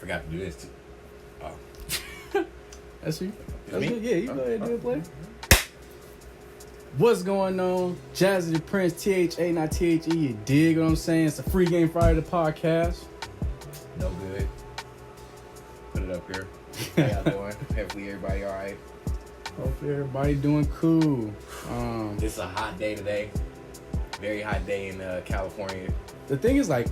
forgot to do this too. Oh. That's you. That's me? Yeah, you go ahead and do it, play. What's going on? Jazzy the Prince, THA, not THE. You dig what I'm saying? It's a free game Friday, the podcast. No good. Put it up here. How y'all doing? Hopefully everybody all right. Hopefully everybody doing cool. It's a hot day today. Very hot day in California. The thing is, like,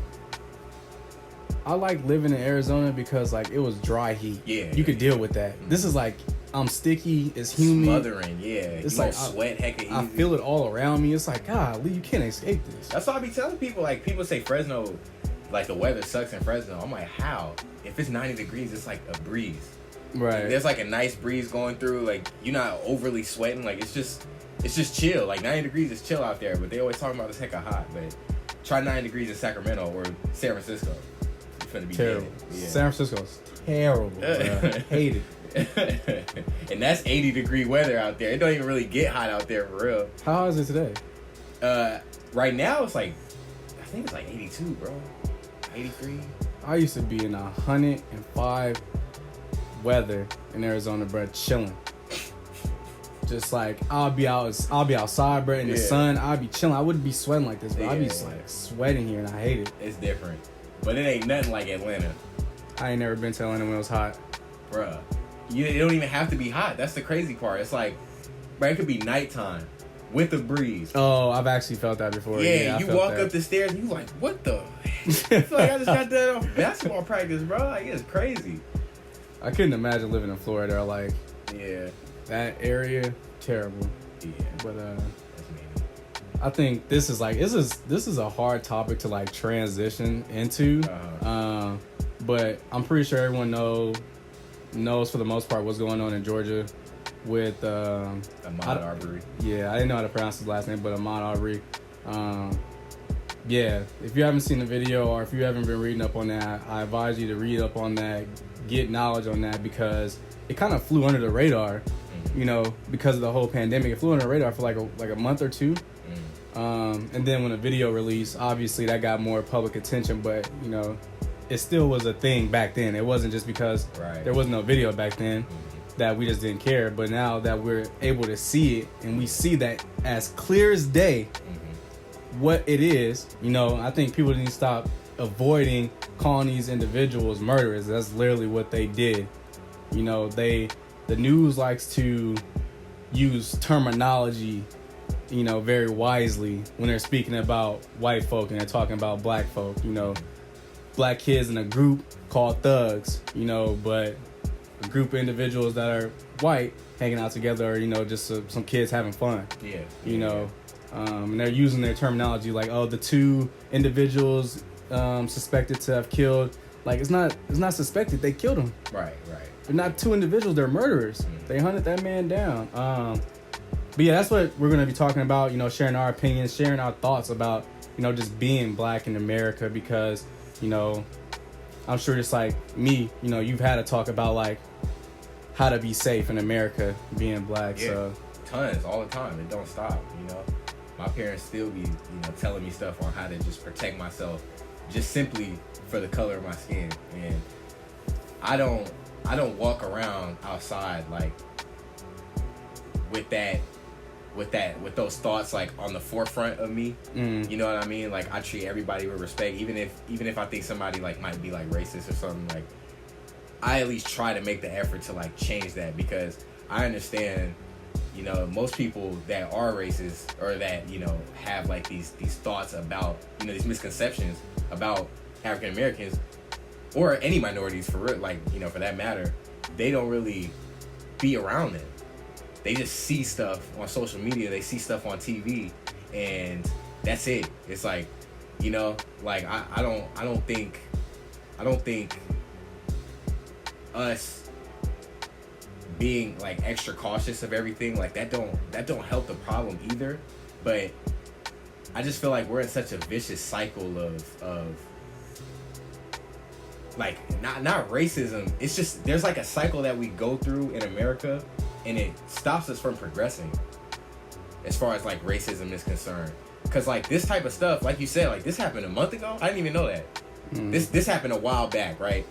I like living in Arizona because, like, it was dry heat. Yeah. You could deal with that. Mm-hmm. This is like, I'm sticky, it's humid. Smothering, yeah. It's you like sweat hecka easy. I feel it all around me. It's like, golly, you can't escape this. That's why I be telling people, like, people say Fresno, like, the weather sucks in Fresno. I'm like, how? If it's 90 degrees, it's like a breeze. Right. Like, there's like a nice breeze going through. Like, you're not overly sweating. Like, it's just chill. Like, 90 degrees is chill out there. But they always talking about this hecka hot. But try 90 degrees in Sacramento or San Francisco. You're finna be terrible. Yeah. San Francisco's terrible. Bro. Hate it. And that's 80-degree weather out there. It don't even really get hot out there for real. How hot is it today? Right now it's like, I think it's like 82, bro. 83. I used to be in 105 weather in Arizona, bro, chilling. Just like I'll be outside, bro, in the sun. I'll be chilling. I wouldn't be sweating like this, but I'd be like sweating here, and I hate it. It's different, but it ain't nothing like Atlanta. I ain't never been to Atlanta when it was hot, bruh. It don't even have to be hot. That's the crazy part. It's like, bro, it could be nighttime with a breeze. Oh, I've actually felt that before. Yeah, you walk up the stairs and you like, what the? I feel like I just got that off basketball practice, bro. Like, it's crazy. I couldn't imagine living in Florida. Like, yeah, that area, terrible. Yeah, but I think this is a hard topic to like transition into. But I'm pretty sure everyone knows for the most part what's going on in Georgia with Ahmaud Arbery. Yeah, I didn't know how to pronounce his last name, but Ahmaud Arbery. Yeah, if you haven't seen the video or if you haven't been reading up on that, I advise you to read up on that, get knowledge on that, because it kind of flew under the radar, you know, because of the whole pandemic. It flew under the radar for like a month or two. And then when the video released, obviously that got more public attention, but, you know, it still was a thing back then. It wasn't just because there was no video back then that we just didn't care. But now that we're able to see it and we see that as clear as day what it is, you know, I think people need to stop avoiding calling these individuals murderers. That's literally what they did. You know, the news likes to use terminology, you know, very wisely when they're speaking about white folk and they're talking about black folk, you know. Black kids in a group called thugs, you know, but a group of individuals that are white hanging out together, or, you know, just some kids having fun. Yeah. You know, and they're using their terminology like, oh, the two individuals suspected to have killed. Like, it's not suspected. They killed him. Right. They're not two individuals. They're murderers. They hunted that man down. But yeah, that's what we're going to be talking about, you know, sharing our opinions, sharing our thoughts about, you know, just being black in America, because, you know, I'm sure just like me, you know, you've had to talk about like how to be safe in America being black. Yeah, so tons, all the time. It don't stop, you know. My parents still be, you know, telling me stuff on how to just protect myself just simply for the color of my skin. And I don't walk around outside like with those thoughts like on the forefront of me. You know what I mean? Like, I treat everybody with respect, even if I think somebody like might be like racist or something. Like, I at least try to make the effort to like change that, because I understand, you know, most people that are racist or that, you know, have like these thoughts about, you know, these misconceptions about African Americans or any minorities for real, like, you know, for that matter, they don't really be around them. They just see stuff on social media, they see stuff on TV, and that's it. It's like, you know, like I don't think us being like extra cautious of everything, like that don't help the problem either. But I just feel like we're in such a vicious cycle of like not racism. It's just there's like a cycle that we go through in America, and it stops us from progressing as far as like racism is concerned. Cause like this type of stuff, like you said, like this happened a month ago. I didn't even know that. This happened a while back, right?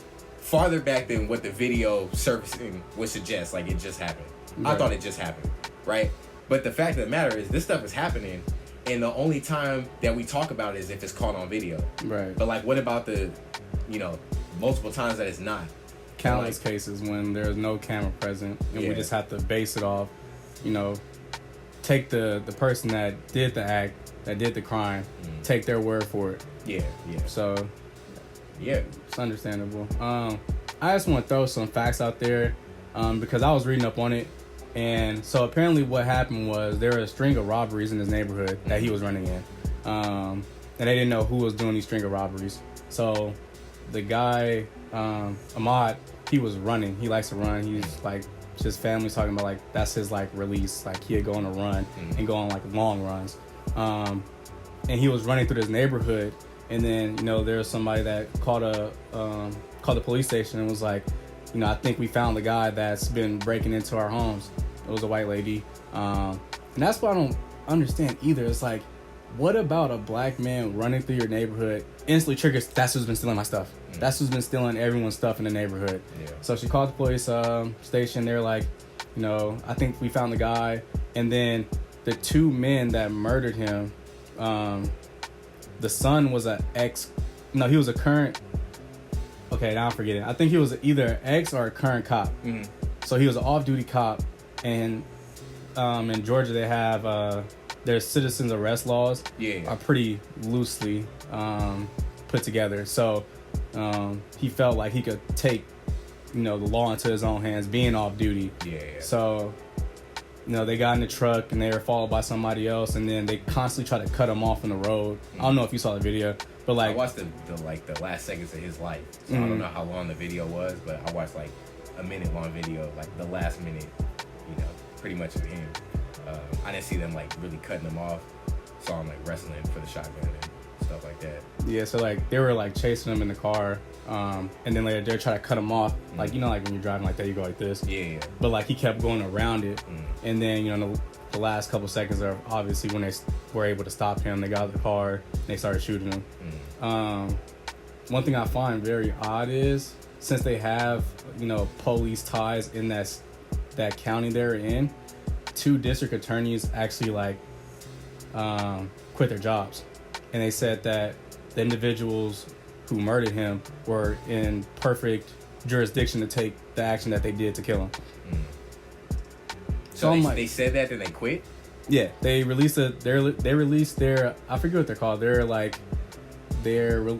farther back than what the video surfacing would suggest. Like, it just happened. Right. I thought it just happened, right? But the fact of the matter is, this stuff is happening, and the only time that we talk about it is if it's caught on video. Right. But, like, what about the, multiple times that it's not? Countless cases when there's no camera present, and we just have to base it off, take the person that did the act, that did the crime, take their word for it. Yeah. So, yeah, it's understandable. I just want to throw some facts out there because I was reading up on it, and so apparently what happened was there were a string of robberies in his neighborhood that he was running in, and they didn't know who was doing these string of robberies. So the guy, Ahmaud, he was running. He likes to run. He's like, his family's talking about, like, that's his, like, release. Like, he'd go on a run and go on, like, long runs. And he was running through this neighborhood, and then, there was somebody that called the police station and was like, I think we found the guy that's been breaking into our homes. It was a white lady. And that's what I don't understand either. It's like, what about a black man running through your neighborhood instantly triggers, that's who's been stealing my stuff. That's who's been stealing everyone's stuff in the neighborhood. Yeah. So she called the police station. They're like, I think we found the guy. And then the two men that murdered him, the son was he was a current, okay, now I'm forgetting. I think he was either an ex or a current cop. So he was an off-duty cop. And in Georgia, they have their citizens arrest laws are pretty loosely put together. So he felt like he could take, the law into his own hands, being off duty. So, they got in the truck and they were followed by somebody else, and then they constantly try to cut him off on the road. I don't know if you saw the video, but like, I watched the last seconds of his life. So I don't know how long the video was, but I watched like a minute long video, like the last minute, pretty much of him. I didn't see them like really cutting him off. Saw him like wrestling for the shotgun and stuff like that. Yeah, so like they were like chasing him in the car, and then later they're trying to cut him off. Like, like when you're driving like that, you go like this. Yeah. But like he kept going around it, and then the last couple seconds are obviously when they were able to stop him. They got out of the car and they started shooting him. One thing I find very odd is, since they have police ties in that county they're in, 2 district attorneys actually quit their jobs, and they said that the individuals who murdered him were in perfect jurisdiction to take the action that they did to kill him. So they said that, then they quit? Yeah, they released their I forget what they're called. Their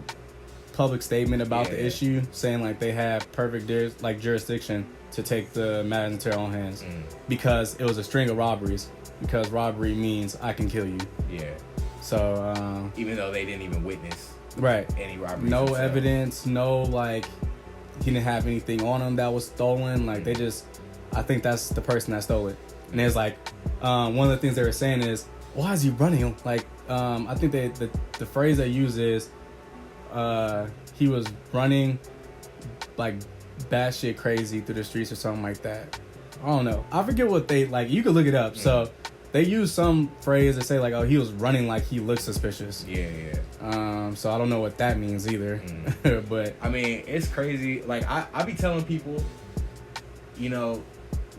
public statement about the issue, saying like they have perfect jurisdiction to take the matter into their own hands because it was a string of robberies. Because robbery means I can kill you. Yeah. So even though they didn't even witness any robberies, no evidence, no he didn't have anything on him that was stolen. Like they just, I think that's the person that stole it. And it's like one of the things they were saying is, why is he running? Like I think the phrase they use is he was running like batshit crazy through the streets or something like that. I don't know. I forget what they you could look it up. So they use some phrase to say like, oh, he was running like he looked suspicious. So I don't know what that means either. But I mean, it's crazy. Like I be telling people,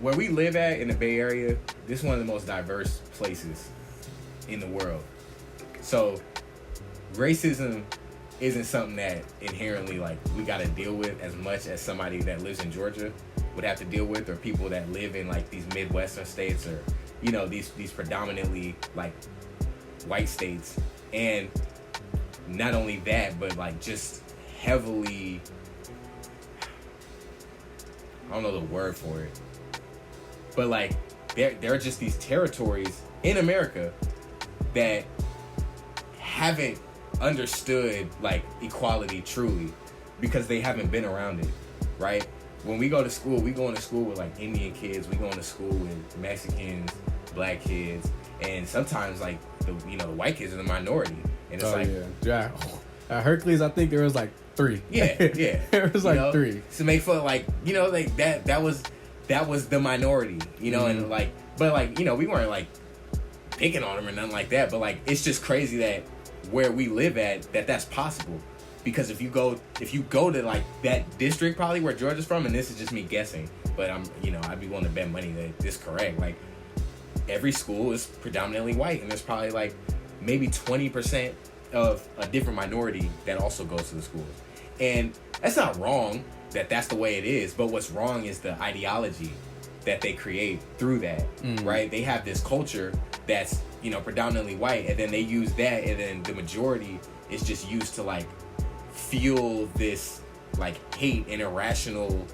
where we live at in the Bay Area, this is one of the most diverse places in the world. So racism isn't something that inherently we got to deal with as much as somebody that lives in Georgia would have to deal with, or people that live in these Midwestern states, or these predominantly white states. And not only that, but just heavily, I don't know the word for it, but there are just these territories in America that haven't understood equality truly because they haven't been around it, right? When we go to school, we go into school with Indian kids, we go into school with Mexicans, black kids, and sometimes the white kids are the minority, and it's at Hercules I think there was 3. There was 3 to make fun that was the minority, and we weren't picking on them or nothing like that, but it's just crazy that where we live at that's possible, Because if you go to like that district probably where Georgia's from, and this is just me guessing, but I'd be willing to bet money that this is correct. Like every school is predominantly white, and there's probably like maybe 20% of a different minority that also goes to the schools. And that's not wrong that that's the way it is, but what's wrong is the ideology that they create through that, right? They have this culture that's, predominantly white, and then they use that, and then the majority is just used to like fuel this like hate and irrational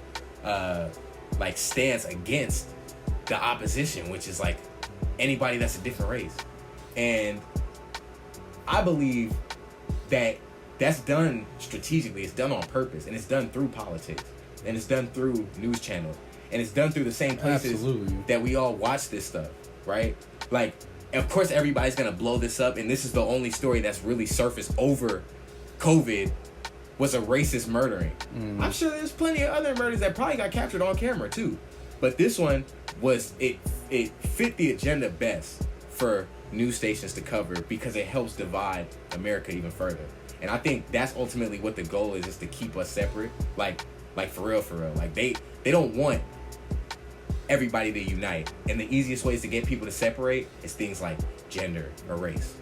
like stance against the opposition, which is like anybody that's a different race. And I believe that that's done strategically. It's done on purpose, and it's done through politics, and it's done through news channels, and it's done through the same places that we all watch this stuff, right? Like, of course, everybody's gonna blow this up, and this is the only story that's really surfaced over COVID was a racist murdering. I'm sure there's plenty of other murders that probably got captured on camera too, but this one was it fit the agenda best for news stations to cover because it helps divide America even further. And I think that's ultimately what the goal is to keep us separate. Like for real. Like they don't want everybody to unite. And the easiest ways to get people to separate is things like gender or race,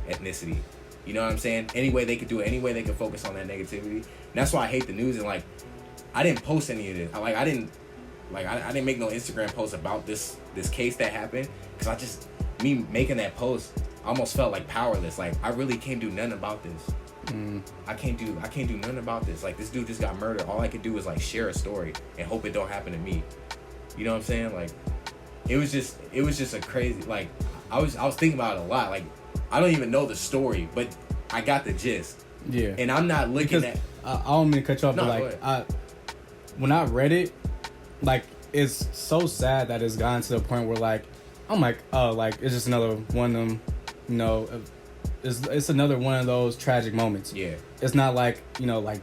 ethnicity. You know what I'm saying? Any way they could do it, any way they could focus on that negativity. And that's why I hate the news. And like, I didn't post any of this. I didn't make no Instagram post about this case that happened, because me making that post, I almost felt like powerless. Like, I really can't do nothing about this. I can't do nothing about this. Like, this dude just got murdered. All I could do is like share a story and hope it don't happen to me. You know what I'm saying? Like, it was just a crazy, like, I was thinking about it a lot. Like, I don't even know the story, but I got the gist. Yeah. And I'm not looking at. I don't mean to cut you off, but like, when I read it, like, it's so sad that it's gotten to the point where like, I'm like, oh, like, it's just another one of them, it's another one of those tragic moments. Yeah. It's not like, like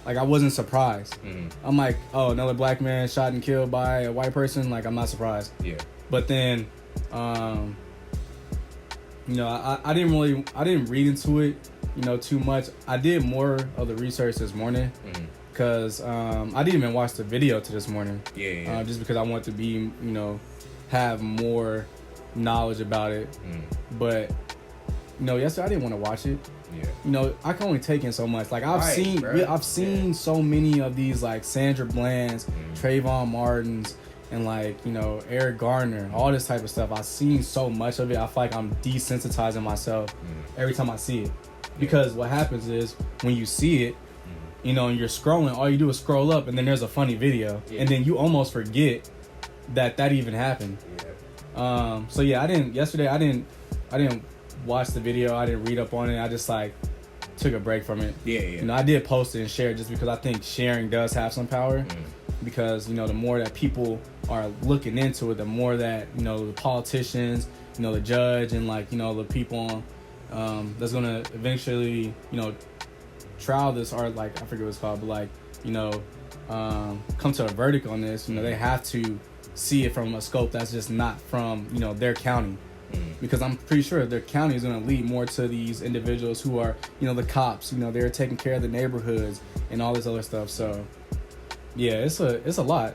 I wasn't surprised. I'm like, oh, another black man shot and killed by a white person. Like, I'm not surprised. Yeah. But then, I didn't read into it, too much. I did more of the research this morning. Because I didn't even watch the video to this morning. Yeah. Just because I want to be, have more knowledge about it. But, yesterday I didn't want to watch it. Yeah. I can only take in so much. Like, I've seen so many of these, like, Sandra Bland's, Trayvon Martin's, and, like, Eric Garner, all this type of stuff. I've seen so much of it. I feel like I'm desensitizing myself every time I see it. Because what happens is, when you see it, and you're scrolling, all you do is scroll up, and then there's a funny video, and then you almost forget that even happened. So yeah, I didn't watch the video. I didn't read up on it. I just like took a break from it. I did post it and share it just because I think sharing does have some power. Because the more that people are looking into it, the more that the politicians, the judge, and like the people that's gonna eventually trial this, or like, I forget what it's called, but like come to a verdict on this, they have to see it from a scope that's just not from their county. Because I'm pretty sure their county is going to lead more to these individuals who are the cops, they're taking care of the neighborhoods and all this other stuff. So yeah, it's a lot.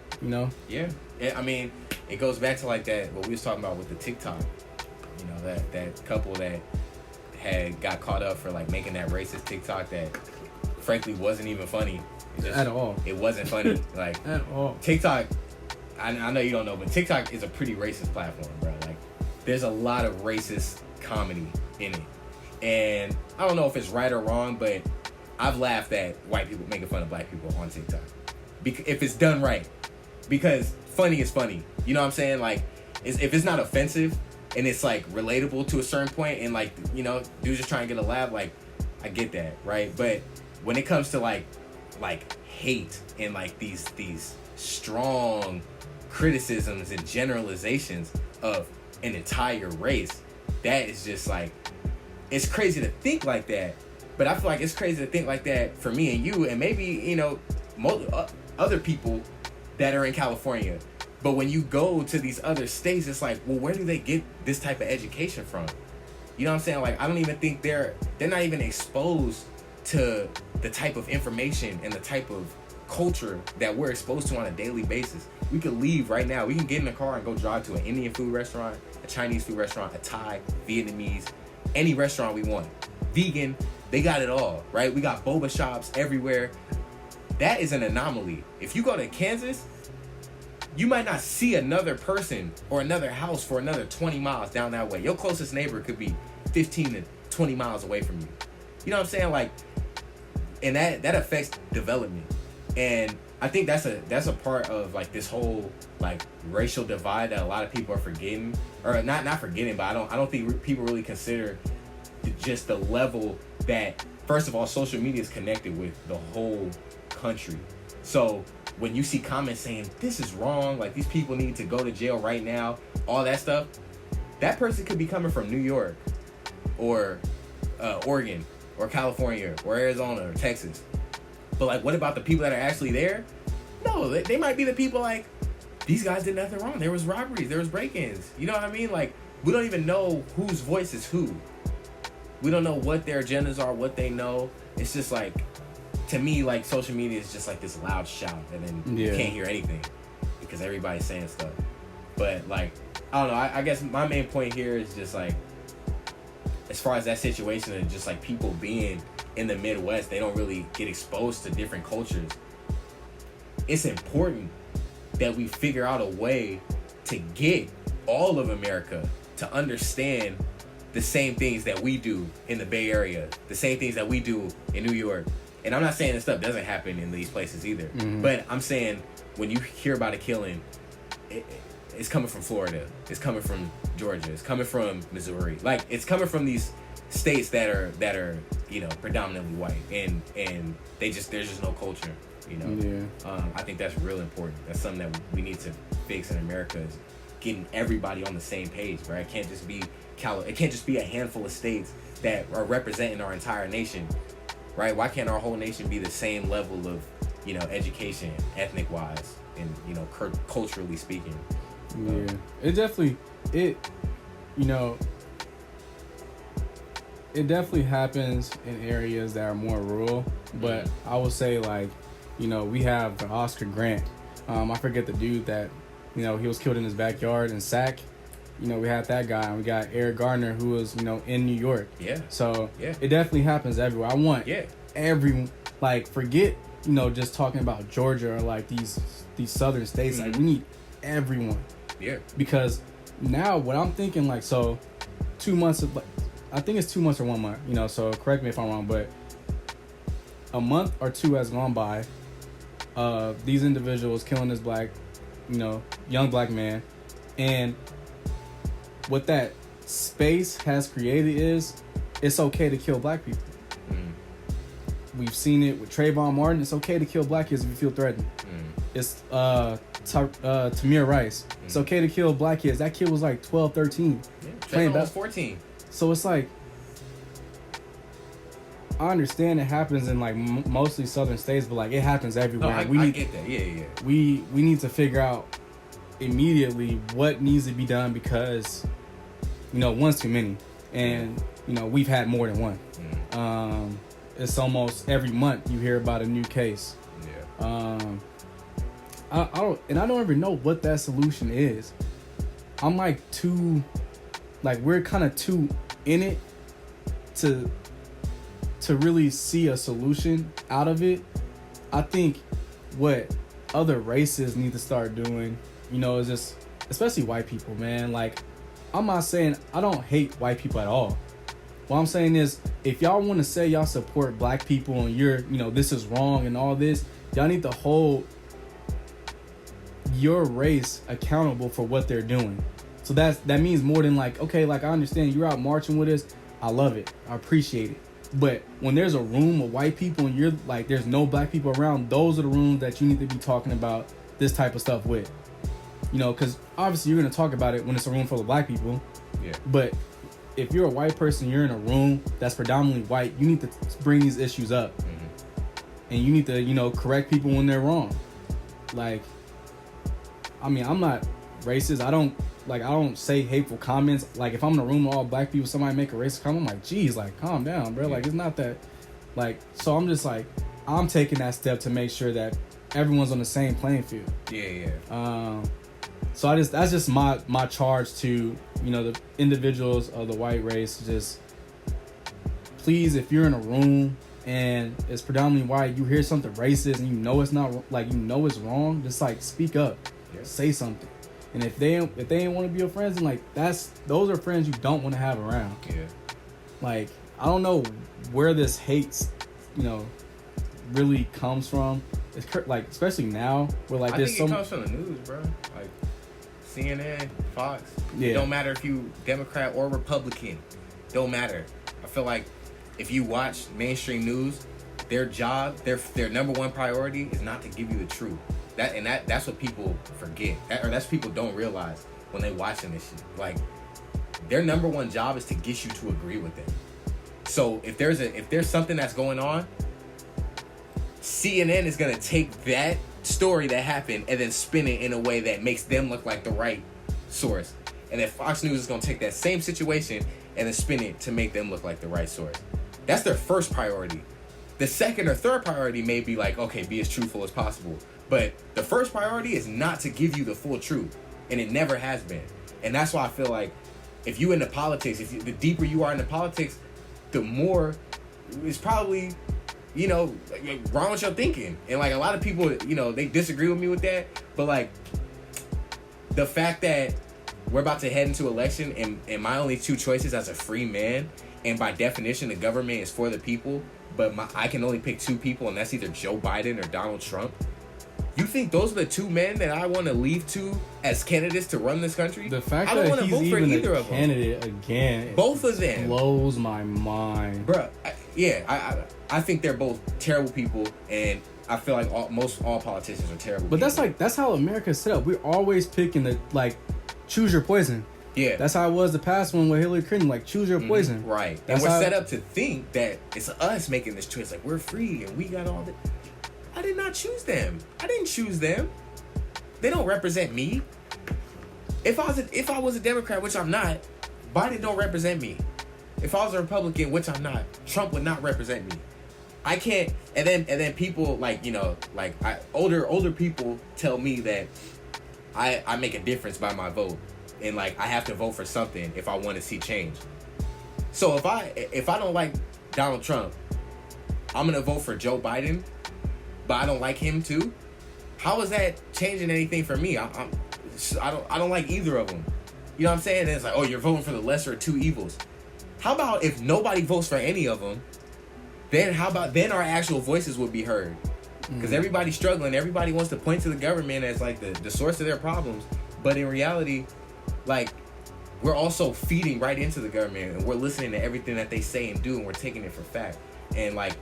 Yeah, I mean, it goes back to like that what we was talking about with the TikTok, that couple that had got caught up for like making that racist TikTok that frankly wasn't even funny. At all. It wasn't funny. Like, at all. TikTok, I know you don't know, but TikTok is a pretty racist platform, bro. Like, there's a lot of racist comedy in it. And I don't know if it's right or wrong, but I've laughed at white people making fun of black people on TikTok. If it's done right. Because funny is funny. You know what I'm saying? Like, if it's not offensive and it's like relatable to a certain point, and like, dude's just trying to get a laugh, like, I get that, right? But when it comes to like hate and like these strong criticisms and generalizations of an entire race, that is just like, it's crazy to think like that. But I feel like it's crazy to think like that for me and you, and maybe other people that are in California. But when you go to these other states, it's like, well, where do they get this type of education from? You know what I'm saying? Like, I don't even think they're not even exposed to the type of information and the type of culture that we're exposed to on a daily basis. We could leave right now. We can get in a car and go drive to an Indian food restaurant, a Chinese food restaurant, a Thai, Vietnamese, any restaurant we want. Vegan, they got it all, right? We got boba shops everywhere. That is an anomaly. If you go to Kansas, you might not see another person or another house for another 20 miles down that way. Your closest neighbor could be 15 to 20 miles away from you. You know what I'm saying? Like, and that affects development. And I think that's a part of like this whole like racial divide that a lot of people are forgetting, or not forgetting, but I don't think people really consider just the level that, first of all, social media is connected with the whole country. So when you see comments saying this is wrong, like these people need to go to jail right now, all that stuff, that person could be coming from New York or Oregon or California or Arizona or Texas. But like, what about the people that are actually there? No, they might be the people like, these guys did nothing wrong. There was robberies, there was break-ins. You know what I mean? Like, we don't even know whose voice is who. We don't know what their agendas are, what they know. It's just like, to me, like, social media is just like this loud shout, and then you can't hear anything because everybody's saying stuff. But like, I don't know. I guess my main point here is just like, as far as that situation and just like people being in the Midwest, they don't really get exposed to different cultures. It's important that we figure out a way to get all of America to understand the same things that we do in the Bay Area, the same things that we do in New York. And I'm not saying this stuff doesn't happen in these places either, but I'm saying when you hear about a killing, it's coming from Florida, it's coming from Georgia, it's coming from Missouri, like it's coming from these states that are you know, predominantly white, and there's just no culture, you know. I think that's real important. That's something that we need to fix in America, is getting everybody on the same page, right? It can't just be a handful of states that are representing our entire nation, right? Why can't our whole nation be the same level of, you know, education, ethnic wise, and, you know, culturally speaking? It definitely happens in areas that are more rural, but I would say, like, you know, we have the Oscar Grant. I forget the dude that, you know, he was killed in his backyard in Sac. You know, we had that guy, and we got Eric Gardner, who was, you know, in New York. So it definitely happens everywhere. I want everyone, like, forget, you know, just talking about Georgia or like these southern states. Like, we need everyone. Because now what I'm thinking, like, so 2 months of, like, I think it's 2 months or 1 month, you know, so correct me if I'm wrong, but a month or two has gone by, these individuals killing this black, you know, young black man, and what that space has created is, it's okay to kill black people. We've seen it with Trayvon Martin. It's okay to kill black kids if you feel threatened. It's Tamir Rice. It's okay to kill black kids. That kid was like 12, 13. Trayvon was 14. So it's like, I understand it happens in like mostly southern states, but like it happens everywhere. No, I get that. We need to figure out immediately what needs to be done, because, you know, one's too many, and you know, we've had more than one. It's almost every month you hear about a new case. I don't even know what that solution is. I'm like we're kind of too in it to really see a solution out of it. I think what other races need to start doing, you know, is just, especially white people, man. Like, I'm not saying I don't hate white people at all. What I'm saying is, if y'all want to say y'all support black people and you're, you know, this is wrong and all this, y'all need to hold your race accountable for what they're doing. So that means more than like, okay, like, I understand you're out marching with us. I love it. I appreciate it. But when there's a room of white people and you're like, there's no black people around, those are the rooms that you need to be talking about this type of stuff with. You know, because obviously you're going to talk about it when it's a room full of black people. But if you're a white person, you're in a room that's predominantly white, you need to bring these issues up. And you need to, you know, correct people when they're wrong. Like, I mean, I'm not racist. I don't say hateful comments. Like, if I'm in a room with all black people, somebody make a racist comment, I'm like, geez, like, calm down, bro. Like, it's not that Like, so I'm just like, I'm taking that step to make sure that everyone's on the same playing field. Yeah. So that's just my charge to, the individuals of the white race. Just please, if you're in a room and it's predominantly white, you hear something racist and it's not, it's wrong, just like speak up. Yeah. Say something. And if they ain't want to be your friends, then like those are friends you don't want to have around. Yeah. Like, I don't know where this hate, really comes from. It's like, especially now, where like I think it comes from the news, bro. Like CNN, Fox. Yeah. It don't matter if you Democrat or Republican. Don't matter. I feel like if you watch mainstream news, their job, their number one priority is not to give you the truth. That's what people forget, or that's what people don't realize when they watching this shit. Like, their number one job is to get you to agree with them. So if there's something that's going on, CNN is gonna take that story that happened and then spin it in a way that makes them look like the right source. And then Fox News is gonna take that same situation and then spin it to make them look like the right source. That's their first priority. The second or third priority may be like, okay, be as truthful as possible. But the first priority is not to give you the full truth. And it never has been. And that's why I feel like if you into politics, the deeper you are into politics, the more it's probably, wrong with your thinking. And like a lot of people, they disagree with me with that. But like the fact that we're about to head into election and my only two choices as a free man, and by definition the government is for the people, but I can only pick two people, and that's either Joe Biden or Donald Trump. You think those are the two men that I want to leave to as candidates to run this country? The fact I don't that want to he's vote for even either a of them. candidate again, Both of them blows my mind, bro. I think they're both terrible people, and I feel like all politicians are terrible. But people. that's how America's set up. We're always picking the choose your poison. Yeah, that's how it was the past one with Hillary Clinton. Like, choose your poison. Right. That's and we're set up to think that it's us making this choice. Like, we're free and we got all the. I did not choose them. I didn't choose them. They don't represent me. If I was a Democrat, which I'm not, Biden don't represent me. If I was a Republican, which I'm not, Trump would not represent me. I can't. And then people older people tell me that I make a difference by my vote, and like I have to vote for something if I want to see change. So if I don't like Donald Trump, I'm gonna vote for Joe Biden, but I don't like him too. How is that changing anything for me? I don't like either of them. You know what I'm saying? And it's like, oh, you're voting for the lesser of two evils. How about if nobody votes for any of them? Then our actual voices would be heard? Because everybody's struggling. Everybody wants to point to the government as like the source of their problems. But in reality, like, we're also feeding right into the government, and we're listening to everything that they say and do, and we're taking it for fact. And like,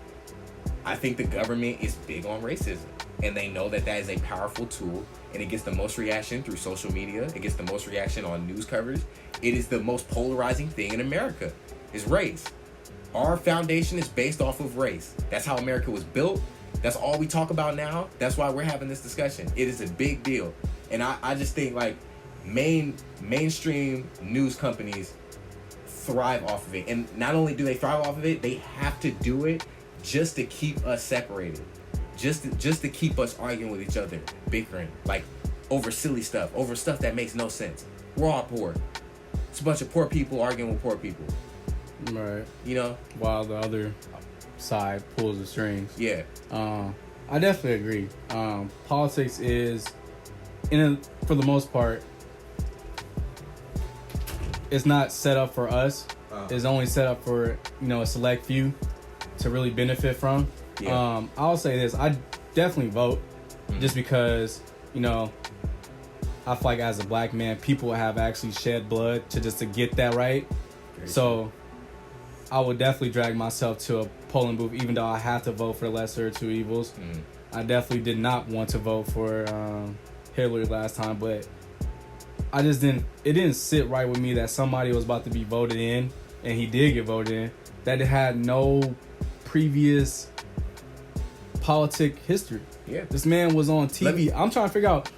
I think the government is big on racism, and they know that is a powerful tool, and it gets the most reaction through social media. It gets the most reaction on news coverage. It is the most polarizing thing in America, is race. Our foundation is based off of race. That's how America was built. That's all we talk about now. That's why we're having this discussion. It is a big deal. And I just think like mainstream news companies thrive off of it. And not only do they thrive off of it, they have to do it just to keep us separated. Just to keep us arguing with each other, bickering, like over silly stuff, over stuff that makes no sense. We're all poor. It's a bunch of poor people arguing with poor people. Right. While the other side pulls the strings. Yeah. I definitely agree. Politics is, for the most part, it's not set up for us. It's only set up for a select few to really benefit from. Yeah. I'll say this: I definitely vote, just because I feel like as a black man, people have actually shed blood to get that right. So I would definitely drag myself to a polling booth, even though I have to vote for the lesser of two evils. I definitely did not want to vote for Hillary last time, but I just didn't. It didn't sit right with me that somebody was about to be voted in, and he did get voted in, that it had no previous politic history. Yeah, this man was on TV. I'm trying to figure out,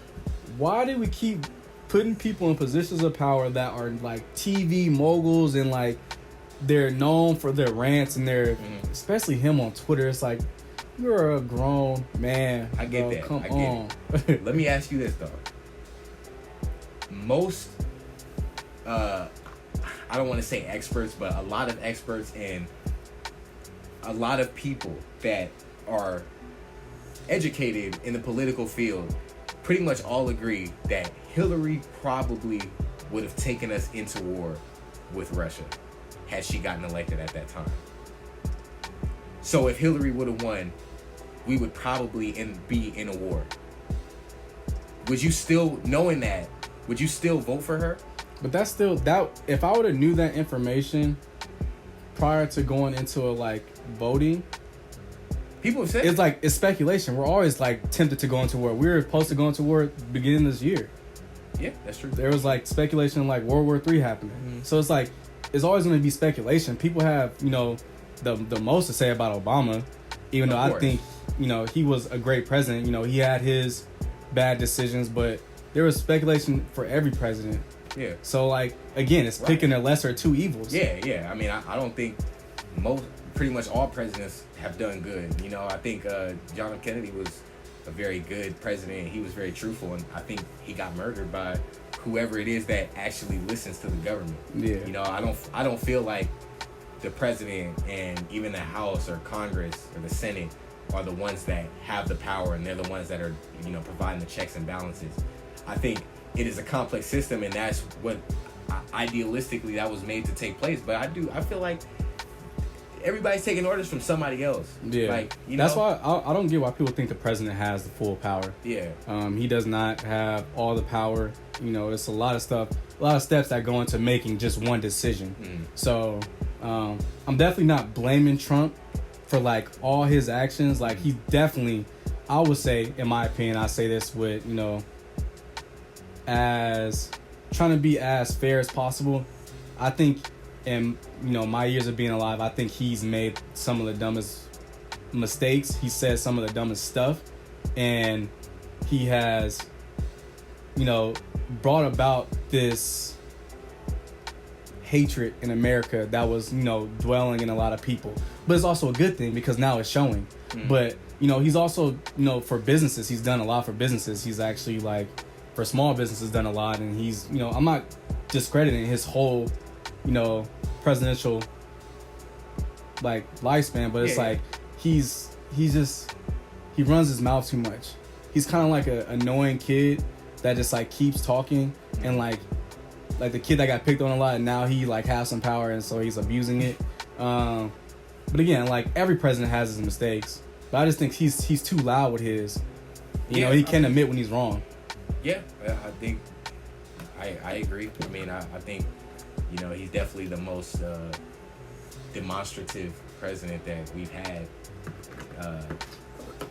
why do we keep putting people in positions of power that are like TV moguls and like they're known for their rants and their, especially him on Twitter. It's like, you're a grown man. I get bro, that. Come I on. get it. Let me ask you this though. Most, I don't want to say experts, but a lot of experts and a lot of people that are educated in the political field pretty much all agree that Hillary probably would have taken us into war with Russia had she gotten elected at that time. So if Hillary would have won, we would probably be in a war. Would you still, knowing that, would you still vote for her? But that's still, that if I would have knew that information prior to going into a, like, voting, people have said it's like, it's speculation. We're always like tempted to go into war. We were supposed to go into war at the beginning of this year. Yeah, that's true. There was like speculation like World War III happening. So it's like, it's always going to be speculation. People have, you know, the most to say about Obama, even though I think, you know, he was a great president. You know, he had his bad decisions, but there was speculation for every president. Yeah. So like, again, it's picking the lesser of two evils. Yeah. I mean, I don't think pretty much all presidents have done good. You know, I think John F. Kennedy was a very good president. He was very truthful, and I think he got murdered by whoever it is that actually listens to the government. Yeah. You know, I don't feel like the president and even the House or Congress or the Senate are the ones that have the power, and they're the ones that are, you know, providing the checks and balances. I think it is a complex system, and that's what idealistically that was made to take place. But I feel like everybody's taking orders from somebody else. Yeah, like, you know, that's why I don't get why people think the president has the full power. Yeah, he does not have all the power. You know, it's a lot of stuff, a lot of steps that go into making just one decision. So I'm definitely not blaming Trump for like all his actions. Like, he definitely, I would say, in my opinion, I say this with, you know, as trying to be as fair as possible. I think, in, you know, my years of being alive, I think he's made some of the dumbest mistakes. He said some of the dumbest stuff, and he has, you know, brought about this hatred in America that was, you know, dwelling in a lot of people. But it's also a good thing because now it's showing. But, you know, he's also, you know, for businesses, he's done a lot for businesses. He's actually, like, for small businesses, done a lot. And he's, you know, I'm not discrediting his whole, you know, presidential, like, lifespan, but it's like he runs his mouth too much. He's kind of like an annoying kid that just like keeps talking, and like the kid that got picked on a lot, and now he like has some power, and so he's abusing it. But again, like, every president has his mistakes, but I just think he's too loud with his. You know, he can't admit when he's wrong. Yeah, I think I agree. I mean, I think, you know, he's definitely the most demonstrative president that we've had.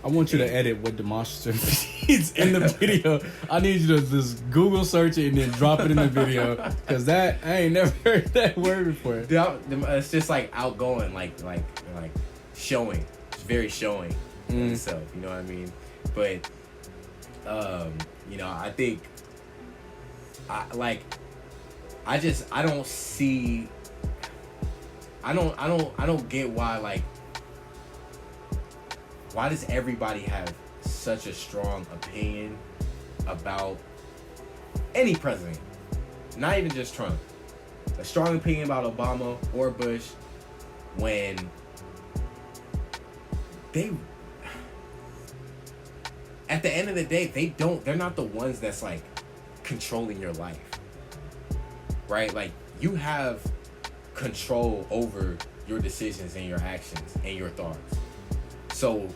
I want you to edit what demonstrative means in the video. I need you to just Google search it and then drop it in the video, because that, I ain't never heard that word before. It's just like outgoing, like showing. It's very showing in itself. You know what I mean? But you know, I think I don't get why, like, why does everybody have such a strong opinion about any president? Not even just Trump. A strong opinion about Obama or Bush, when they, at the end of the day, they're not the ones that's like controlling your life. Right? Like, you have control over your decisions and your actions and your thoughts. So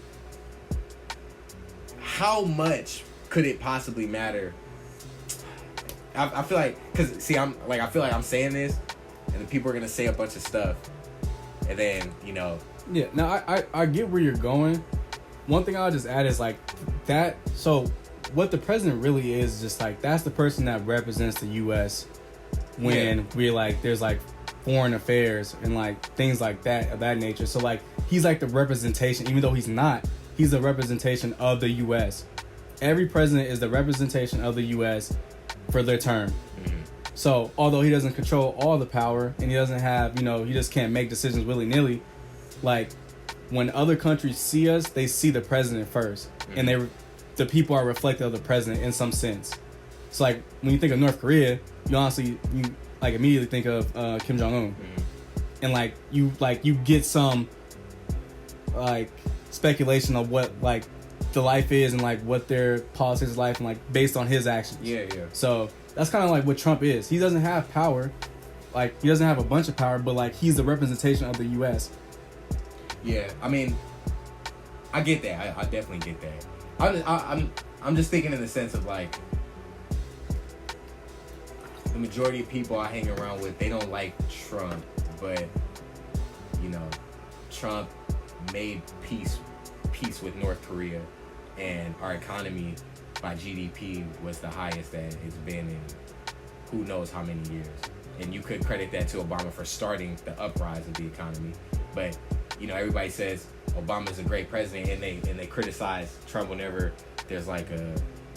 how much could it possibly matter? I feel like, because see, I feel like I'm saying this, and then people are gonna say a bunch of stuff, and then, you know. Yeah. Now I get where you're going. One thing I'll just add is like that. So what the president really is just like, that's the person that represents the U.S. when we're like, there's like foreign affairs and like things like that of that nature. So like, he's like the representation, even though he's not. He's the representation of the U.S. Every president is the representation of the U.S. for their term. So although he doesn't control all the power and he doesn't have, he just can't make decisions willy-nilly, like when other countries see us, they see the president first, and the people are reflective of the president in some sense. It's like when you think of North Korea, you immediately think of Kim Jong-un, and like you get some like speculation of what like the life is and like what their politics is like, and like based on his actions. Yeah. So that's kind of like what Trump is. He doesn't have power, like he doesn't have a bunch of power, but like he's the representation of the U.S. Yeah, I mean, I get that. I definitely get that. I'm just thinking in the sense of like the majority of people I hang around with, they don't like Trump, but Trump made peace with North Korea, and our economy by GDP was the highest that it's been in who knows how many years. And you could credit that to Obama for starting the uprise of the economy, but everybody says Obama's a great president, and they criticize Trump whenever there's like a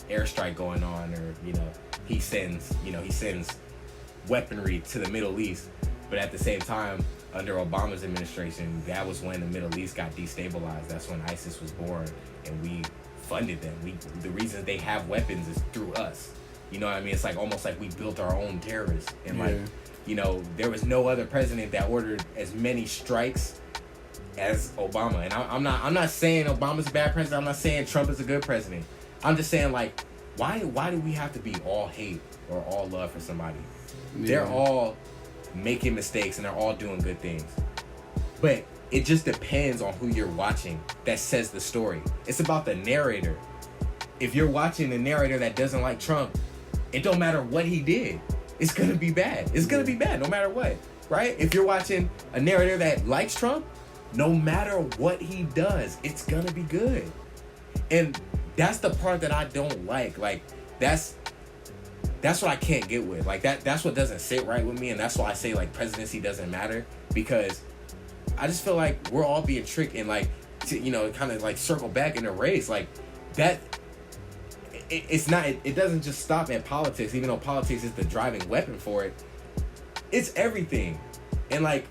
airstrike going on, or he sends weaponry to the Middle East. But at the same time, under Obama's administration, that was when the Middle East got destabilized. That's when ISIS was born, and we funded them. The reason they have weapons is through us. You know what I mean? It's like almost like we built our own terrorists, and there was no other president that ordered as many strikes as Obama. And I'm not saying Obama's a bad president. I'm not saying Trump is a good president. I'm just saying, like, why do we have to be all hate or all love for somebody? Yeah. They're all making mistakes and they're all doing good things. But it just depends on who you're watching that says the story. It's about the narrator. If you're watching the narrator that doesn't like Trump, it don't matter what he did. It's going to be bad. It's going to be bad no matter what, right? If you're watching a narrator that likes Trump, no matter what he does, it's going to be good. And that's the part that I don't like. Like, that's what I can't get with. Like, that's what doesn't sit right with me, and that's why I say, like, presidency doesn't matter, because I just feel like we're all being tricked, and, like, to, kind of, like, circle back in the race. Like, that... It doesn't just stop at politics, even though politics is the driving weapon for it. It's everything. And like,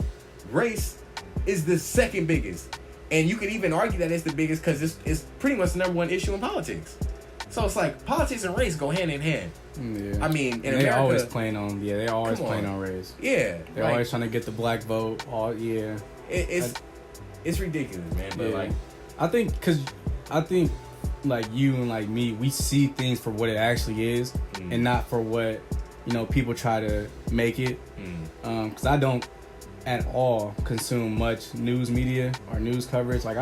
race is the second biggest. And you could even argue that it's the biggest because it's pretty much the number one issue in politics. So it's like politics and race go hand in hand. Yeah. I mean, in America, always playing on race. Yeah. They're always trying to get the black vote. It's ridiculous, man. But I think like you and like me, we see things for what it actually is, and not for what people try to make it. Because I don't at all consume much news media or news coverage. Like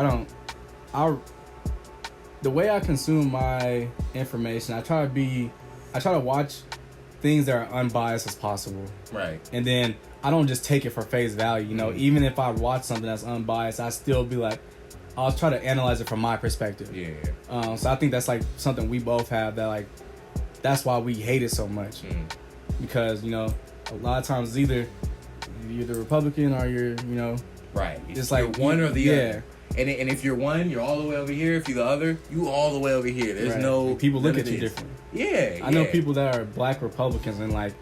the way I consume my information, I try to watch things that are unbiased as possible. Right. And then I don't just take it for face value. Even if I watch something that's unbiased, I still be like, I'll try to analyze it from my perspective. Yeah. So I think that's like something we both have, that like, that's why we hate it so much. Because, a lot of times you're the Republican or you're, right. It's like one or the other. And if you're one, you're all the way over here. If you're the other, you all the way over here. There's no... And people look at you different. Yeah. I know people that are black Republicans, and like,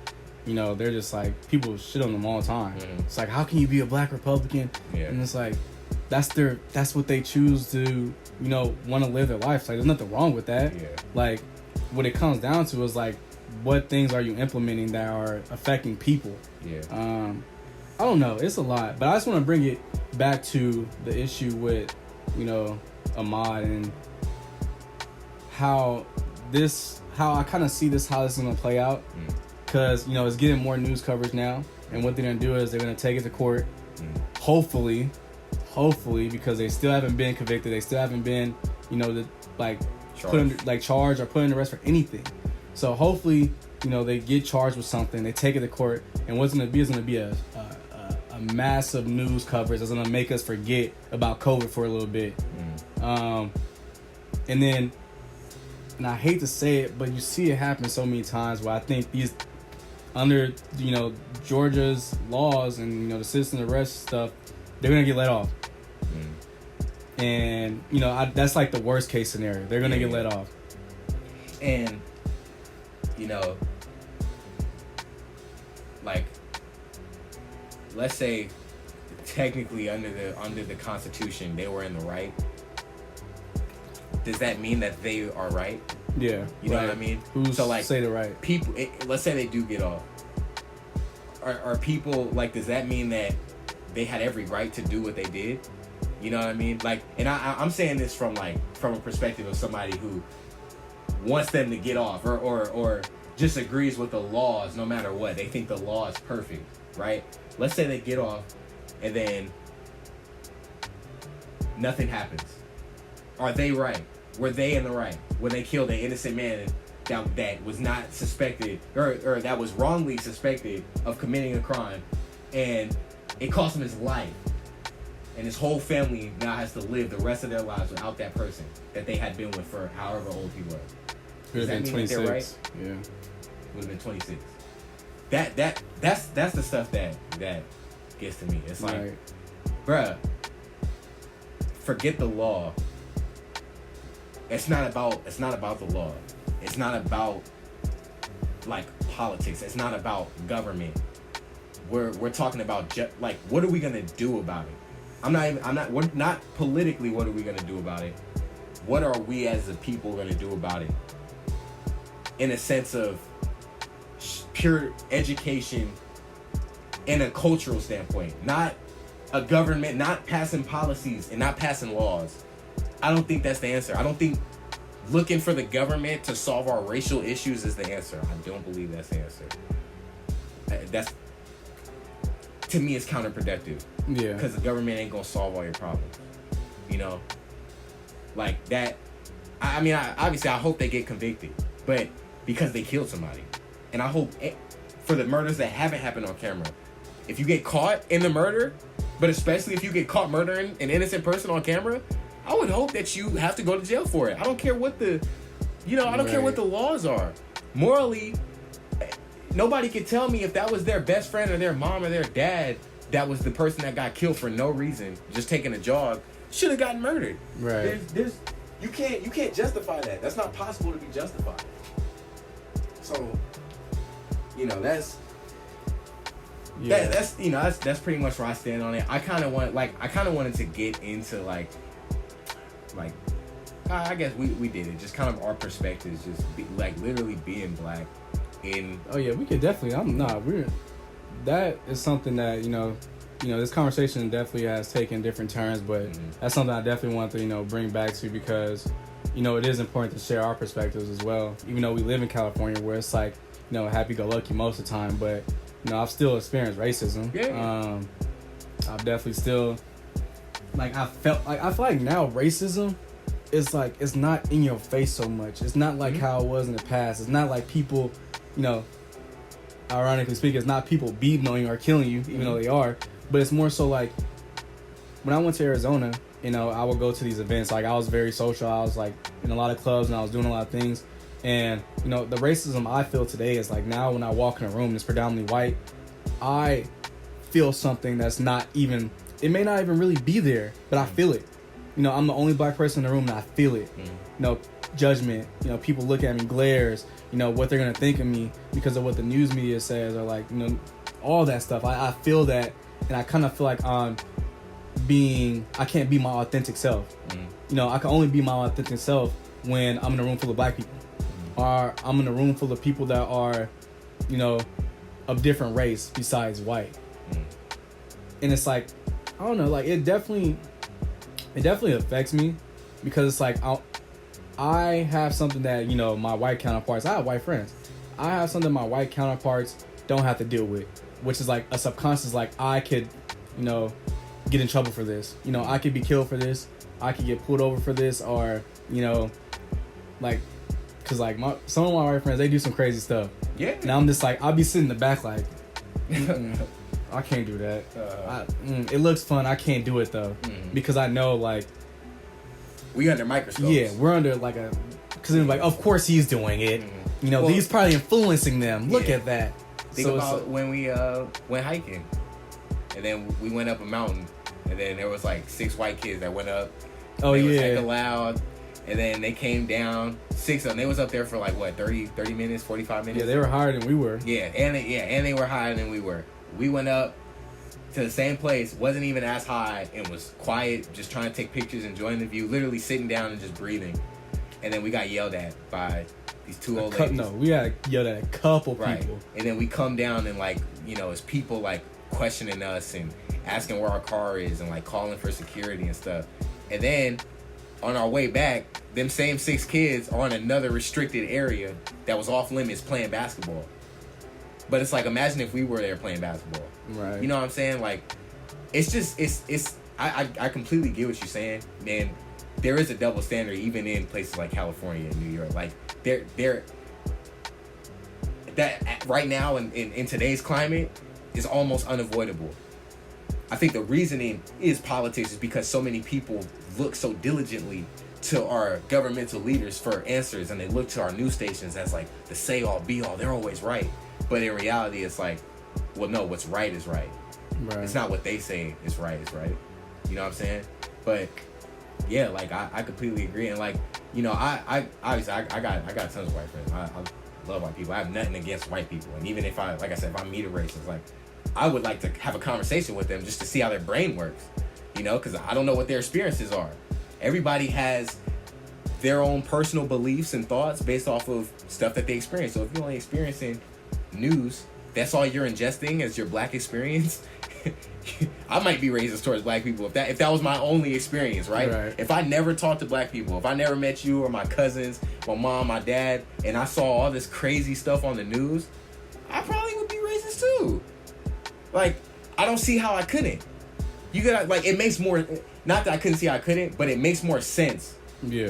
they're just like, people shit on them all the time. It's like, how can you be a black Republican? Yeah. And it's like, that's what they choose to, want to live their life. Like, there's nothing wrong with that. Yeah. Like, what it comes down to is like, what things are you implementing that are affecting people? Yeah. I don't know. It's a lot, but I just want to bring it back to the issue with, Ahmaud, and how I kind of see how this is going to play out. Because, it's getting more news coverage now. And what they're going to do is they're going to take it to court. Hopefully, because they still haven't been convicted. They still haven't been, put under, charged or put under arrest for anything. So hopefully, they get charged with something. They take it to court. And what's going to be a massive news coverage that's going to make us forget about COVID for a little bit. And I hate to say it, but you see it happen so many times where I think these, under, Georgia's laws and, the citizen arrest stuff, they're going to get let off. And, that's like the worst case scenario. They're going to get let off. And, like, let's say technically under the Constitution they were in the right, does that mean that they are right? Yeah. You know what I mean? Who's so like say the right people, let's say they do get off. Are people like, does that mean that they had every right to do what they did? You know what I mean? Like, and I'm saying this from a perspective of somebody who wants them to get off, or just agrees with the laws no matter what. They think the law is perfect, right? Let's say they get off and then nothing happens. Are they right? Were they in the right when they killed an innocent man that was not suspected, or that was wrongly suspected of committing a crime, and it cost him his life, and his whole family now has to live the rest of their lives without that person that they had been with for however old he was? Would have been 26. Right? Yeah. Would have been 26. That's the stuff that gets to me. It's like, right. Bruh, forget the law. It's not about the law. It's not about like politics. It's not about government. We're talking about like, what are we gonna do about it? We're not politically. What are we gonna do about it? What are we as a people gonna do about it? In a sense of pure education, in a cultural standpoint, not a government, not passing policies and not passing laws. I don't think that's the answer. I don't think looking for the government to solve our racial issues is the answer. I don't believe that's the answer. That's, to me, it's counterproductive. Yeah. Because the government ain't gonna solve all your problems. You know? Like that. I mean, obviously, I hope they get convicted, but because they killed somebody. And I hope for the murders that haven't happened on camera, if you get caught in the murder, but especially if you get caught murdering an innocent person on camera, I would hope that you have to go to jail for it. I don't care what I don't care what the laws are. Morally, nobody can tell me if that was their best friend or their mom or their dad that was the person that got killed for no reason, just taking a jog, should have gotten murdered. Right. You can't justify that. That's not possible to be justified. So, that's pretty much where I stand on it. I kind of wanted to get into like I guess we did it. Just kind of our perspectives, just literally being black in. Oh yeah, we could definitely. That is something that this conversation definitely has taken different turns, but that's something I definitely want to bring back to, because it is important to share our perspectives as well. Even though we live in California, where it's like happy-go-lucky most of the time, but I've still experienced racism. Yeah. I've definitely still. I feel like now racism is like, it's not in your face so much. It's not like how it was in the past. It's not like people, ironically speaking, it's not people beating on you or killing you, even though they are. But it's more so like, when I went to Arizona, I would go to these events. Like, I was very social. I was like in a lot of clubs and I was doing a lot of things. And, the racism I feel today is like, now when I walk in a room that's predominantly white, I feel something that's not even, it may not even really be there, but I feel it. I'm the only black person in the room and I feel it. Judgment, people look at me, glares, what they're going to think of me because of what the news media says, or like, all that stuff. I feel that, and I kind of feel like I can't be my authentic self. I can only be my authentic self when I'm in a room full of black people, or I'm in a room full of people that are, of different race besides white. And it's like, I don't know, like it definitely affects me, because it's like I have something that my white counterparts, I have white friends, I have something my white counterparts don't have to deal with, which is like a subconscious, like I could get in trouble for this, I could be killed for this, I could get pulled over for this, or like, cause like some of my white friends, they do some crazy stuff, and I'm just like, I'll be sitting in the back like I can't do that. It looks fun. I can't do it though, because I know like we under microscopes. Yeah, we're under like because they're like, of course he's doing it. He's probably influencing them. Look at that. Think about when we went hiking, and then we went up a mountain, and then there was like 6 white kids that went up. Oh, It was hecka loud, And then they came down, 6 of them. They was up there for like, what, 30 minutes, 45 minutes? Yeah, they were higher than we were. Yeah, and they were higher than we were. We went up to the same place, wasn't even as high, and was quiet, just trying to take pictures, enjoying the view, literally sitting down and just breathing. And then we got yelled at by these 2 old ladies. No, we got yelled at a couple right. people. And then we come down and, like, you know, it's people, like, questioning us and asking where our car is and, like, calling for security and stuff. And then on our way back, them same 6 kids are in another restricted area that was off limits playing basketball. But it's like, imagine if we were there playing basketball. Right. You know what I'm saying? Like, it's just, I completely get what you're saying. And there is a double standard even in places like California and New York. Like, there that right now in today's climate is almost unavoidable. I think the reasoning is politics is because so many people look so diligently to our governmental leaders for answers, and they look to our news stations as like the say all be all. They're always right. But in reality, it's like, well, no, what's right is right. Right. It's not what they say is right. You know what I'm saying? But yeah, like I completely agree. And like, you know, I obviously I got tons of white friends. I love white people. I have nothing against white people. And even if I, like I said, if I meet a racist, like, I would like to have a conversation with them just to see how their brain works, you know, because I don't know what their experiences are. Everybody has their own personal beliefs and thoughts based off of stuff that they experience. So if you're only experiencing news, that's all you're ingesting as your black experience. I might be racist towards black people if that was my only experience, right? If I never talked to black people, if I never met you or my cousins, my mom, my dad, and I saw all this crazy stuff on the news, I probably would be racist too. Like, I don't see how I couldn't. You gotta, like, it makes more, not that I couldn't see how I couldn't, but it makes more sense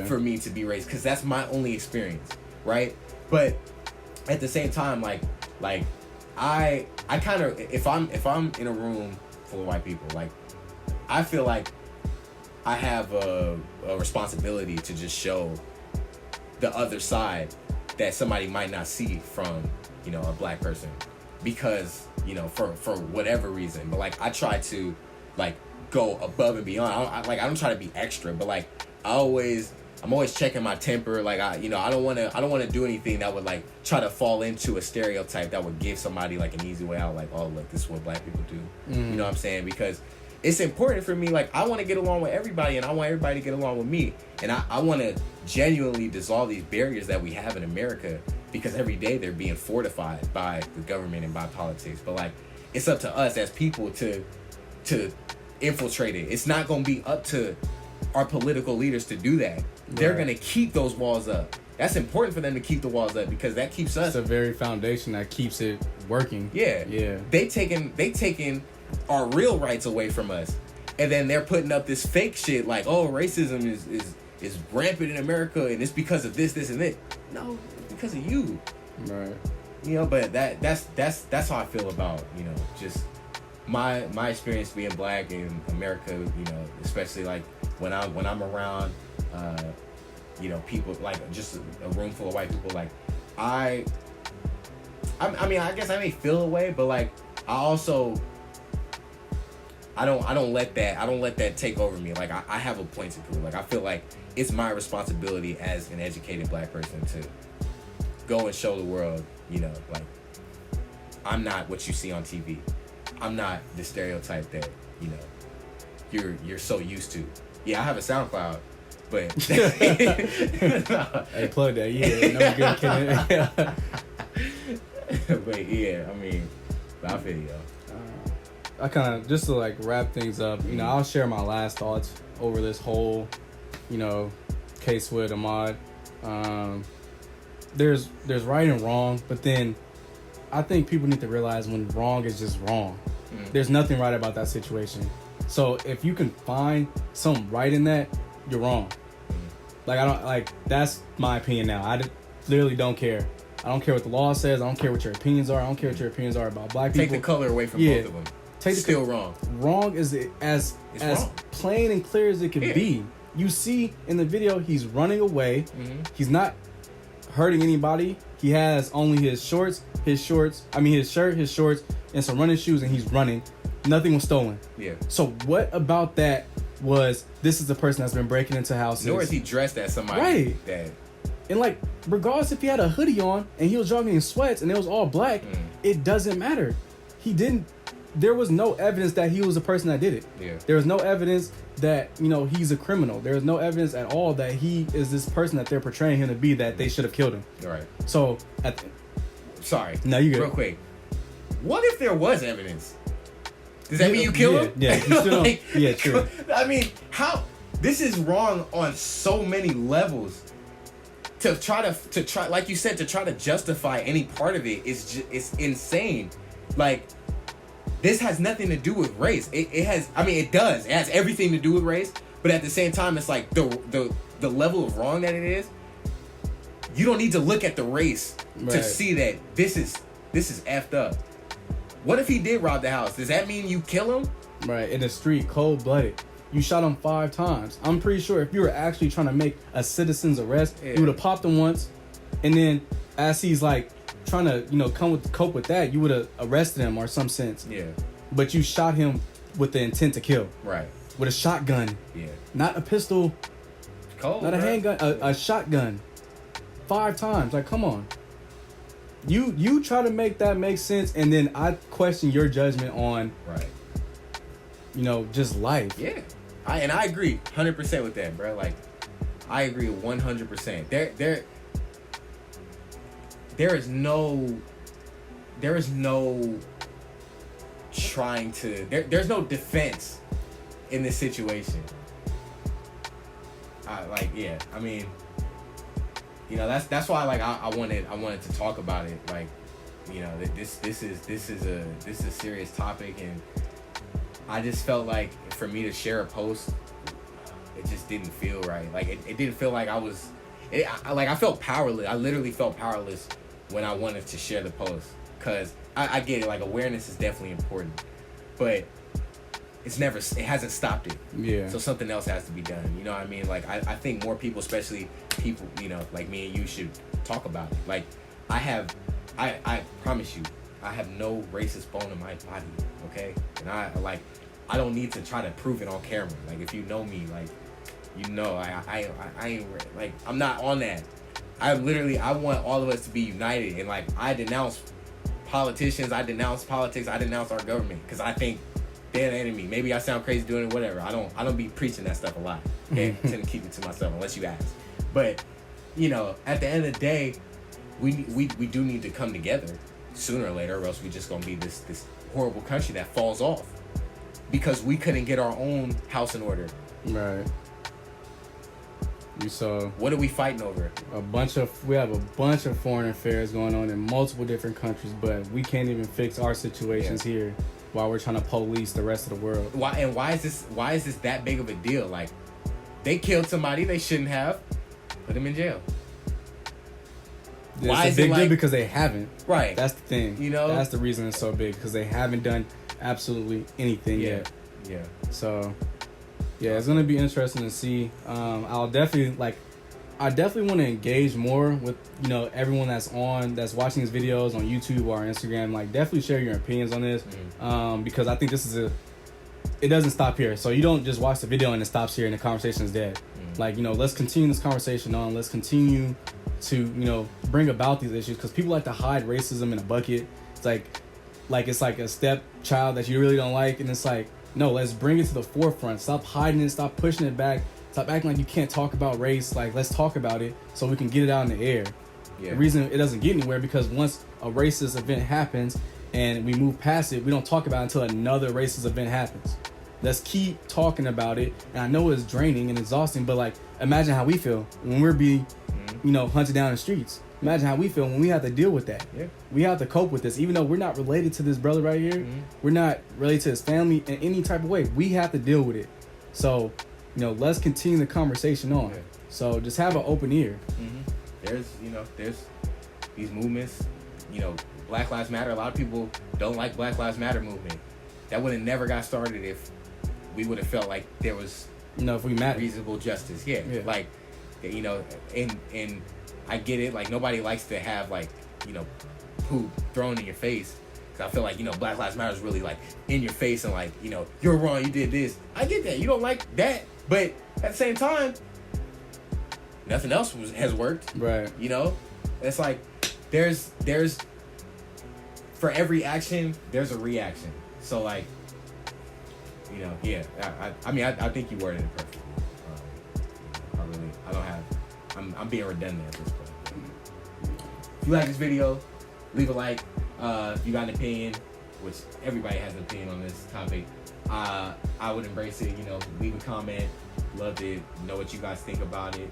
for me to be racist because that's my only experience, right? But at the same time, like I kind of, if I'm in a room full of white people, like, I feel like I have a responsibility to just show the other side that somebody might not see from, you know, a black person, because, you know, for whatever reason. But like, I try to like go above and beyond. I don't try to be extra, but like, I'm always checking my temper. Like, I don't want to do anything that would like try to fall into a stereotype that would give somebody like an easy way out. Like, oh, look, this is what black people do. You know what I'm saying? Because it's important for me. Like, I want to get along with everybody, and I want everybody to get along with me. And I want to genuinely dissolve these barriers that we have in America, because every day they're being fortified by the government and by politics. But like, it's up to us as people to infiltrate it. It's not going to be up to our political leaders to do that. They're going to keep those walls up. That's important for them to keep the walls up, because that keeps us. It's the very foundation that keeps it working. Yeah. They taking our real rights away from us, and then they're putting up this fake shit like, oh, racism is rampant in America, and it's because of this, and this. No, it's because of you. Right. You know, but that's how I feel about, you know, just my experience being black in America. You know, especially like when I'm around, you know, people like just a room full of white people. Like, I mean, I guess I may feel a way, but like, I also I don't let that take over me. Like, I have a point to prove. Like, I feel like it's my responsibility as an educated black person to go and show the world, you know, like, I'm not what you see on TV. I'm not the stereotype that, you know, you're so used to. Yeah, I have a SoundCloud, but hey, plug that. Yeah, no good kidding. But yeah, I mean, I feel you. I kind of, just to like wrap things up, you know, I'll share my last thoughts over this whole, you know, case with Ahmaud. There's right and wrong, but then I think people need to realize when wrong is just wrong. There's nothing right about that situation. So if you can find some right in that, you're wrong. Like, I don't, like, that's my opinion now. I literally don't care. I don't care what the law says. I don't care what your opinions are. I don't care what your opinions are about black people. Take the color away from both of them. Still wrong. Wrong is as wrong. Plain and clear as it could be. You see in the video, he's running away. He's not hurting anybody. He has only his shirt, his shorts, and some running shoes, and he's running. Nothing was stolen. Yeah. So what about that was this is the person that's been breaking into houses. Nor is he dressed as somebody Right. that. And like, regardless if he had a hoodie on and he was jogging in sweats and it was all black, it doesn't matter. He didn't. There was no evidence that he was the person that did it. Yeah. There was no evidence that, you know, he's a criminal. There was no evidence at all that he is this person that they're portraying him to be, that they should have killed him. All right. So, Sorry. No, you good. Real quick. What if there was evidence? Does that mean you kill him? Yeah, you still don't. Yeah, true. I mean, how? This is wrong on so many levels. To try, like you said, to try to justify any part of it it's insane. Like, this has nothing to do with race. It has. I mean, it does. It has everything to do with race. But at the same time, it's like the level of wrong that it is. You don't need to look at the race to see that this is effed up. What if he did rob the house? Does that mean you kill him? Right, in the street, cold-blooded. You shot him 5 times. I'm pretty sure if you were actually trying to make a citizen's arrest, you would have popped him once, and then as he's like trying to, you know, cope with that, you would have arrested him or some sense. Yeah. But you shot him with the intent to kill. Right. With a shotgun. Yeah. Not a pistol. Cold. Not a handgun. A shotgun. 5 times. Like, come on. You try to make that make sense, and then I question your judgment on, right, you know, just life. Yeah, I agree 100% with that, bro. Like, I agree 100%. There is no trying to. There's no defense in this situation. I mean, you know, that's why, like, I wanted to talk about it. Like, you know, this is a serious topic, and I just felt like for me to share a post, it just didn't feel right. Like, it didn't feel like I felt powerless. I literally felt powerless when I wanted to share the post, because I get it. Like, awareness is definitely important, but it hasn't stopped it. Yeah. So something else has to be done. You know what I mean? Like, I think more people, especially people, you know, like me and you, should talk about it. Like, I promise you, I have no racist bone in my body, okay? And I don't need to try to prove it on camera. Like, if you know me, like, you know, I ain't, like, I'm not on that. I want all of us to be united, and, like, I denounce politicians, I denounce politics, I denounce our government, because I think they're the enemy. Maybe I sound crazy doing it, whatever. I don't be preaching that stuff a lot. Okay? I tend to keep it to myself unless you ask. But, you know, at the end of the day, we do need to come together sooner or later, or else we just gonna be this horrible country that falls off because we couldn't get our own house in order. Right. You saw. What are we fighting over? We have a bunch of foreign affairs going on in multiple different countries, but we can't even fix our situations here while we're trying to police the rest of the world. Why is this that big of a deal? Like, they killed somebody they shouldn't have. Put them in jail. Why is it a big deal? Because they haven't. Right. That's the thing. You know? That's the reason it's so big, because they haven't done absolutely anything yet. Yeah. So, yeah, it's gonna be interesting to see. I definitely want to engage more with, you know, everyone that's watching these videos on YouTube or Instagram. Like, definitely share your opinions on this, because I think it doesn't stop here. So you don't just watch the video and it stops here and the conversation is dead. Like, you know, let's continue this conversation on. Let's continue to, you know, bring about these issues, because people like to hide racism in a bucket. It's like it's like a stepchild that you really don't like, and it's like, no, let's bring it to the forefront. Stop hiding it. Stop pushing it back. Stop acting like you can't talk about race. Like, let's talk about it so we can get it out in the air. Yeah. The reason it doesn't get anywhere, because once a racist event happens and we move past it, we don't talk about it until another racist event happens. Let's keep talking about it. And I know it's draining and exhausting, but, like, imagine how we feel when we're being, you know, hunted down in the streets. Imagine how we feel when we have to deal with that. Yeah. We have to cope with this. Even though we're not related to this brother right here, we're not related to his family in any type of way. We have to deal with it. So, you know, let's continue the conversation on. Yeah. So just have an open ear. There's these movements, you know, Black Lives Matter. A lot of people don't like Black Lives Matter movement. That would have never got started if we would have felt like there was if we matter. Reasonable justice. Yeah. Like, you know, and I get it. Like, nobody likes to have, like, you know, poop thrown in your face. Cause I feel like, you know, Black Lives Matter is really like in your face and like, you know, you're wrong, you did this. I get that. You don't like that. But at the same time, nothing else has worked. Right. You know? It's like there's for every action, there's a reaction. So like, you know, yeah. I mean, I think you worded it perfectly. I'm being redundant at this point. If you like this video, leave a like. If you got an opinion, which everybody has an opinion on this topic, I would embrace it. You know, leave a comment. Love to know what you guys think about it.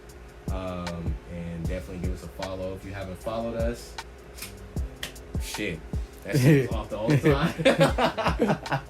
And definitely give us a follow if you haven't followed us. Shit, that shit was off the whole time.